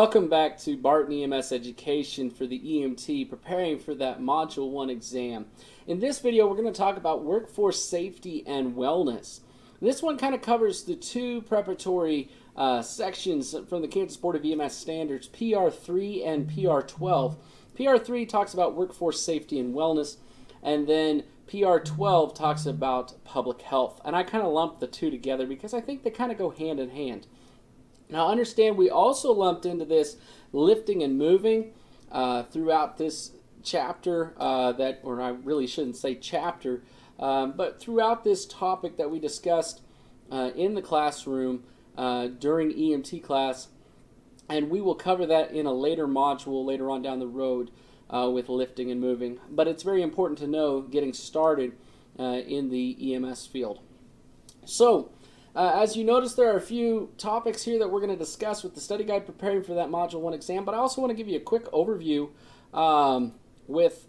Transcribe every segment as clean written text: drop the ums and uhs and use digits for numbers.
welcome back to Barton EMS Education for the EMT, preparing for that Module 1 exam. In this video, we're going to talk about workforce safety and wellness. This one kind of covers the two preparatory sections from the Kansas Board of EMS Standards, PR3 and PR12. PR3 talks about workforce safety and wellness, and then PR12 talks about public health. And I kind of lumped the two together because I think they kind of go hand in hand. Now understand, we also lumped into this lifting and moving throughout this chapter, or I really shouldn't say chapter, but throughout this topic that we discussed in the classroom during EMT class, and we will cover that in a later module later on down the road with lifting and moving. But it's very important to know getting started in the EMS field. So, as you notice, there are a few topics here that we're going to discuss with the study guide preparing for that Module 1 exam, but I also want to give you a quick overview with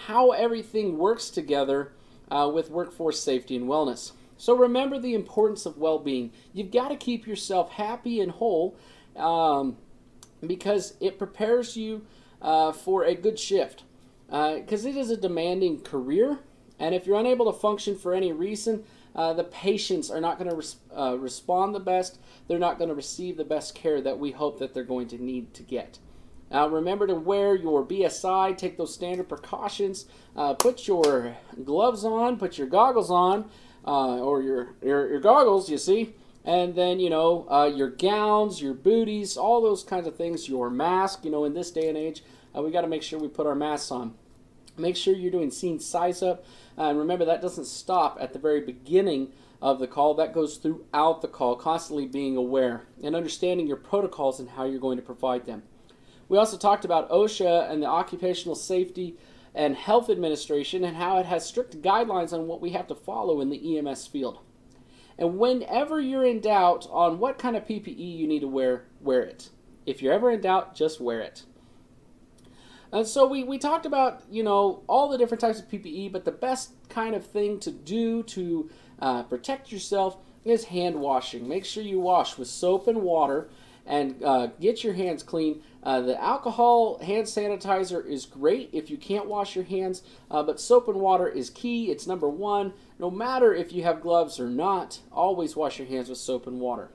how everything works together with workforce safety and wellness. So remember the importance of well-being. You've got to keep yourself happy and whole because it prepares you for a good shift. Because it is a demanding career, and if you're unable to function for any reason, the patients are not going to respond the best. They're not going to receive the best care that we hope that they're going to need to get. Now remember to wear your BSI, take those standard precautions, put your gloves on, put your goggles on, or your goggles, you see, and then, your gowns, your booties, all those kinds of things, your mask, in this day and age, we got to make sure we put our masks on. Make sure you're doing scene size up, and remember that doesn't stop at the very beginning of the call. That goes throughout the call, constantly being aware and understanding your protocols and how you're going to provide them. We also talked about OSHA and the Occupational Safety and Health Administration and how it has strict guidelines on what we have to follow in the EMS field. And whenever you're in doubt on what kind of PPE you need to wear it. If you're ever in doubt, just wear it. And so we talked about, all the different types of PPE, but the best kind of thing to do to protect yourself is hand washing. Make sure you wash with soap and water and get your hands clean. The alcohol hand sanitizer is great if you can't wash your hands, but soap and water is key. It's number one. No matter if you have gloves or not, always wash your hands with soap and water.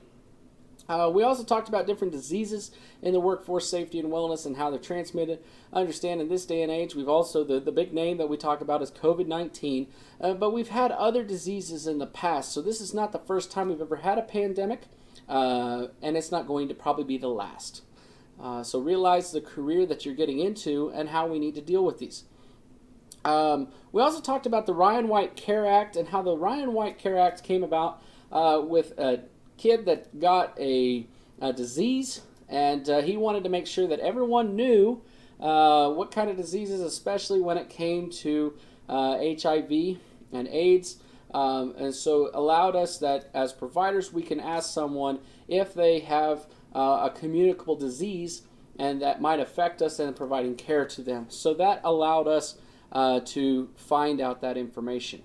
We also talked about different diseases in the workforce safety and wellness and how they're transmitted. Understand in this day and age, we've also, the big name that we talk about is COVID-19, but we've had other diseases in the past. So this is not the first time we've ever had a pandemic, and it's not going to probably be the last. So realize the career that you're getting into and how we need to deal with these. We also talked about the Ryan White Care Act and how the Ryan White Care Act came about with a kid that got a disease, and he wanted to make sure that everyone knew what kind of diseases, especially when it came to HIV and AIDS, and so allowed us that as providers we can ask someone if they have a communicable disease and that might affect us in providing care to them. So that allowed us to find out that information.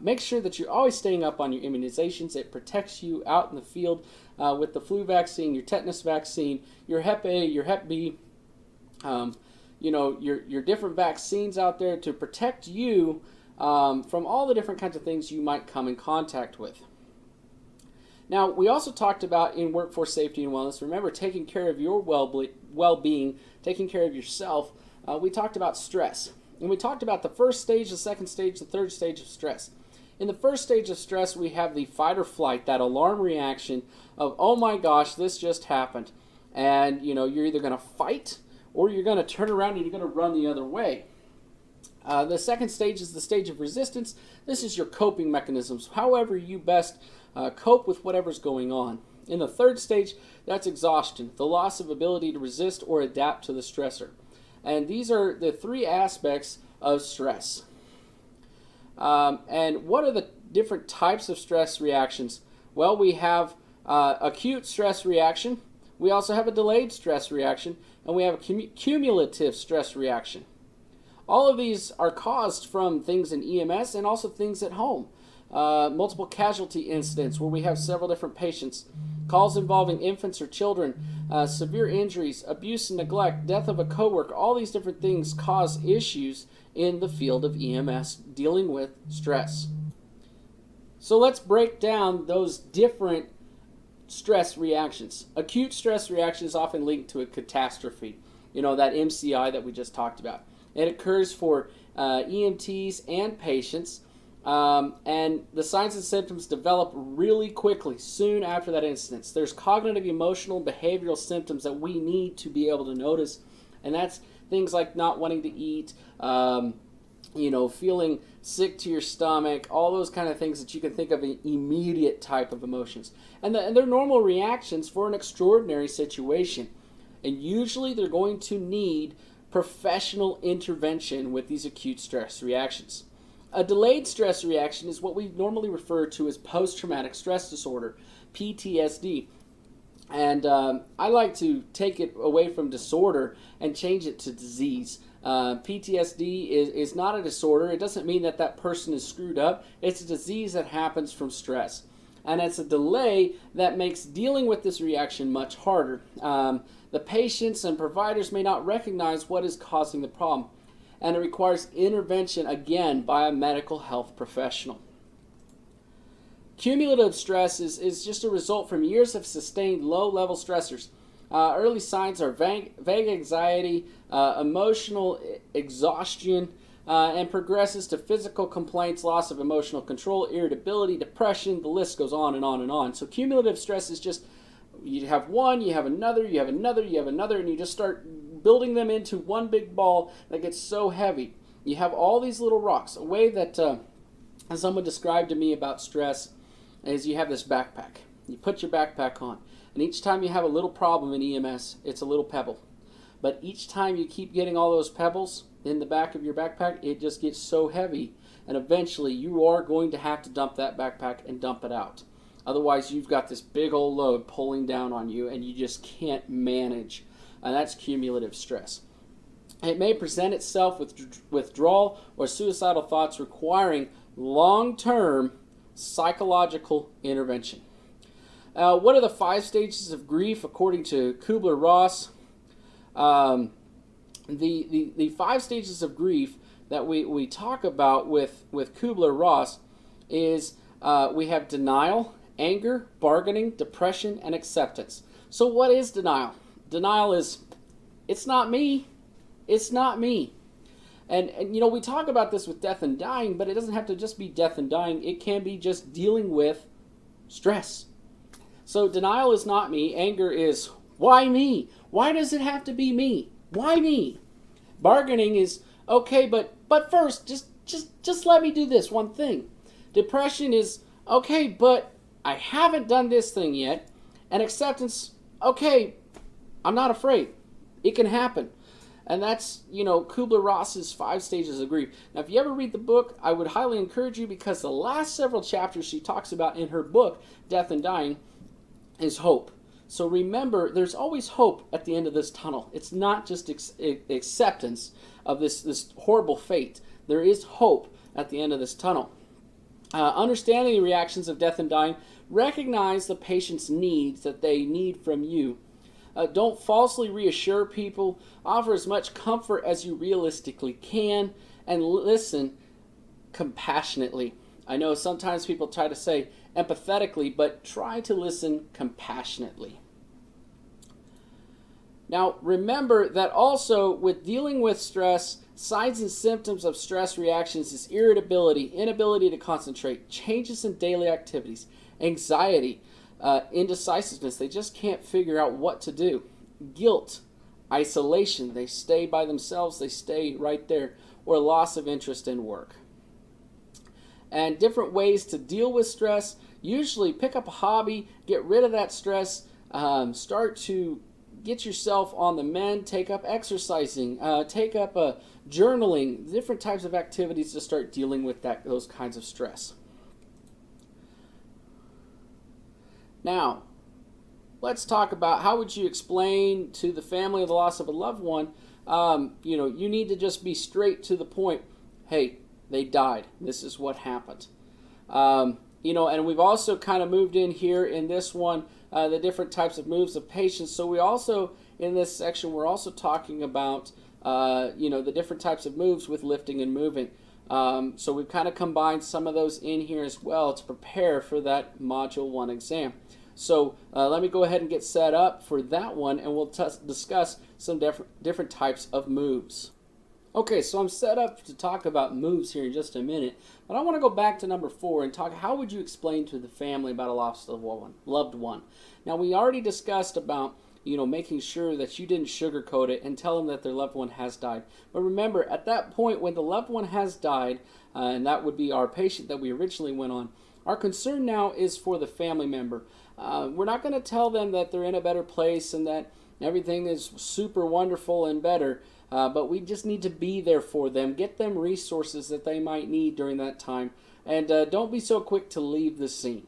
Make sure that you're always staying up on your immunizations. It protects you out in the field with the flu vaccine, your tetanus vaccine, your Hep A, your Hep B, your different vaccines out there to protect you from all the different kinds of things you might come in contact with. Now, we also talked about in workforce safety and wellness, remember taking care of your well-being, taking care of yourself. We talked about stress. And we talked about the first stage, the second stage, the third stage of stress. In the first stage of stress, we have the fight or flight, that alarm reaction of, oh my gosh, this just happened. And, you're either going to fight or you're going to turn around and you're going to run the other way. The second stage is the stage of resistance. This is your coping mechanisms, however you best cope with whatever's going on. In the third stage, that's exhaustion, the loss of ability to resist or adapt to the stressor. And these are the three aspects of stress. And what are the different types of stress reactions? Well, we have acute stress reaction. We also have a delayed stress reaction. And we have a cumulative stress reaction. All of these are caused from things in EMS and also things at home. multiple casualty incidents where we have several different patients, calls involving infants or children, severe injuries, abuse and neglect, death of a coworker. All these different things cause issues in the field of EMS dealing with stress. So let's break down those different stress reactions. Acute stress reaction is often linked to a catastrophe, that MCI that we just talked about. It occurs for EMTs and patients, and the signs and symptoms develop really quickly soon after that incident. There's cognitive, emotional, behavioral symptoms that we need to be able to notice, and that's things like not wanting to eat, feeling sick to your stomach, all those kind of things that you can think of in immediate type of emotions. And they're normal reactions for an extraordinary situation. And usually they're going to need professional intervention with these acute stress reactions. A delayed stress reaction is what we normally refer to as post-traumatic stress disorder, PTSD. And I like to take it away from disorder and change it to disease. PTSD is not a disorder. It doesn't mean that that person is screwed up. It's a disease that happens from stress. And it's a delay that makes dealing with this reaction much harder. The patients and providers may not recognize what is causing the problem, and it requires intervention, again, by a medical health professional. Cumulative stress is just a result from years of sustained low-level stressors. Early signs are vague anxiety, emotional exhaustion, and progresses to physical complaints, loss of emotional control, irritability, depression. The list goes on and on and on. So cumulative stress is just, you have one, you have another, you have another, you have another, and you just start building them into one big ball that gets so heavy. You have all these little rocks. A way that someone described to me about stress is you have this backpack. You put your backpack on, and each time you have a little problem in EMS, it's a little pebble. But each time you keep getting all those pebbles in the back of your backpack, it just gets so heavy, and eventually you are going to have to dump that backpack and dump it out. Otherwise, you've got this big old load pulling down on you, and you just can't manage. And that's cumulative stress. It may present itself with withdrawal or suicidal thoughts requiring long-term psychological intervention. What are the 5 stages of grief according to Kubler-Ross? The 5 stages of grief that we talk about with Kubler-Ross is we have denial, anger, bargaining, depression, and acceptance. So what is denial? Denial is, it's not me. It's not me. And we talk about this with death and dying, but it doesn't have to just be death and dying. It can be just dealing with stress. So denial is not me. Anger is, why me? Why does it have to be me? Why me? Bargaining is, okay, but first, just let me do this one thing. Depression is, okay, but I haven't done this thing yet. And acceptance, okay, I'm not afraid. It can happen. And that's, Kubler-Ross's 5 stages of grief. Now, if you ever read the book, I would highly encourage you, because the last several chapters she talks about in her book, Death and Dying, is hope. So remember, there's always hope at the end of this tunnel. It's not just acceptance of this horrible fate. There is hope at the end of this tunnel. Understanding the reactions of death and dying, recognize the patient's needs that they need from you. Don't falsely reassure people. Offer as much comfort as you realistically can, and listen compassionately. I know sometimes people try to say empathetically, but try to listen compassionately. Now, remember that also with dealing with stress, signs and symptoms of stress reactions is irritability, inability to concentrate, changes in daily activities, anxiety, indecisiveness. They just can't figure out what to do. Guilt, isolation. They stay by themselves. They stay right there. Or loss of interest in work. And different ways to deal with stress. Usually pick up a hobby, get rid of that stress, start to get yourself on the mend, take up exercising, take up journaling, different types of activities to start dealing with those kinds of stress. Now, let's talk about how would you explain to the family of the loss of a loved one. You need to just be straight to the point. Hey, they died. This is what happened. And we've also kind of moved in here in this one, the different types of moves of patients. So we also, in this section, we're also talking about, the different types of moves with lifting and moving. So we've kind of combined some of those in here as well to prepare for that Module 1 exam. So let me go ahead and get set up for that one, and we'll discuss some different types of moves. Okay, so I'm set up to talk about moves here in just a minute, but I want to go back to number 4 and talk how would you explain to the family about a lost loved one. Now, we already discussed about making sure that you didn't sugarcoat it and tell them that their loved one has died. But remember, at that point when the loved one has died, and that would be our patient that we originally went on, our concern now is for the family member. We're not going to tell them that they're in a better place and that everything is super wonderful and better, but we just need to be there for them, get them resources that they might need during that time, and don't be so quick to leave the scene.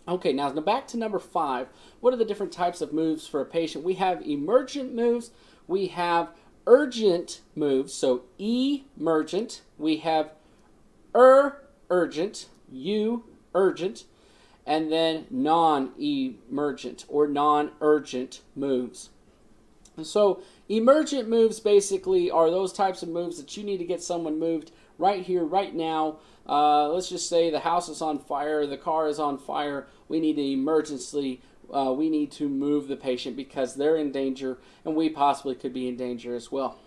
Okay, now back to number 5. What are the different types of moves for a patient? We have emergent moves. We have urgent moves, so emergent. We have urgent, urgent, and then non-emergent or non-urgent moves. And so emergent moves basically are those types of moves that you need to get someone moved right here, right now. Let's just say the house is on fire, the car is on fire. We need we need to move the patient because they're in danger and we possibly could be in danger as well.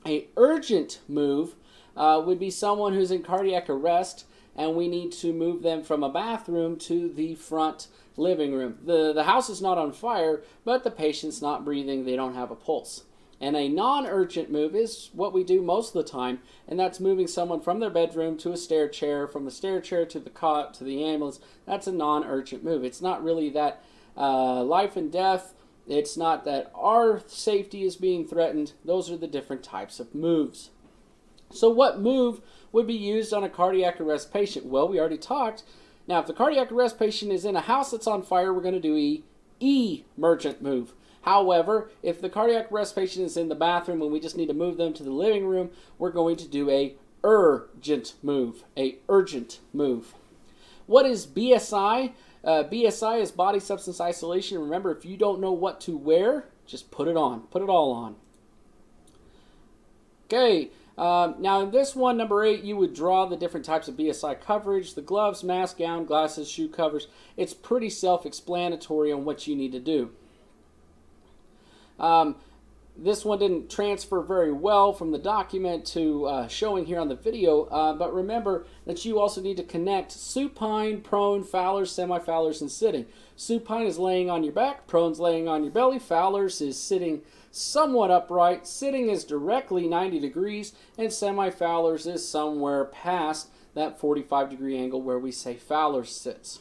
A urgent move would be someone who's in cardiac arrest and we need to move them from a bathroom to the front living room. The house is not on fire, but the patient's not breathing, they don't have a pulse. And a non-urgent move is what we do most of the time, and that's moving someone from their bedroom to a stair chair, from the stair chair to the cot, to the ambulance. That's a non-urgent move. It's not really that life and death. It's not that our safety is being threatened. Those are the different types of moves. So what move would be used on a cardiac arrest patient? Well, we already talked. Now, if the cardiac arrest patient is in a house that's on fire, we're going to do a emergent move. However, if the cardiac arrest patient is in the bathroom and we just need to move them to the living room, we're going to do a urgent move, a urgent move. What is BSI? BSI is body substance isolation. Remember, if you don't know what to wear, just put it on. Put it all on. Okay, now in this one, number 8, you would draw the different types of BSI coverage, the gloves, mask, gown, glasses, shoe covers. It's pretty self-explanatory on what you need to do. This one didn't transfer very well from the document to showing here on the video, but remember that you also need to connect supine, prone, Fowlers, semi-Fowlers, and sitting. Supine is laying on your back, prone's laying on your belly, Fowlers is sitting somewhat upright, sitting is directly 90 degrees, and semi-Fowlers is somewhere past that 45-degree angle where we say Fowlers sits.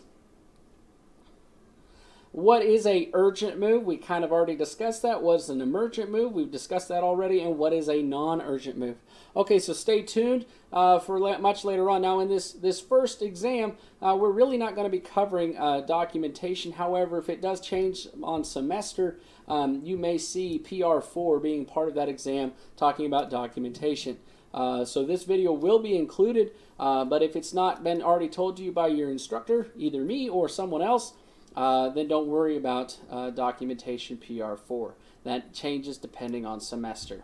What is a urgent move? We kind of already discussed that. What is an emergent move? We've discussed that already. And what is a non-urgent move? Okay, so stay tuned for much later on. Now, in this first exam, we're really not going to be covering documentation. However, if it does change on semester, you may see PR4 being part of that exam talking about documentation. So this video will be included, but if it's not been already told to you by your instructor, either me or someone else, then don't worry about documentation PR4. That changes depending on semester.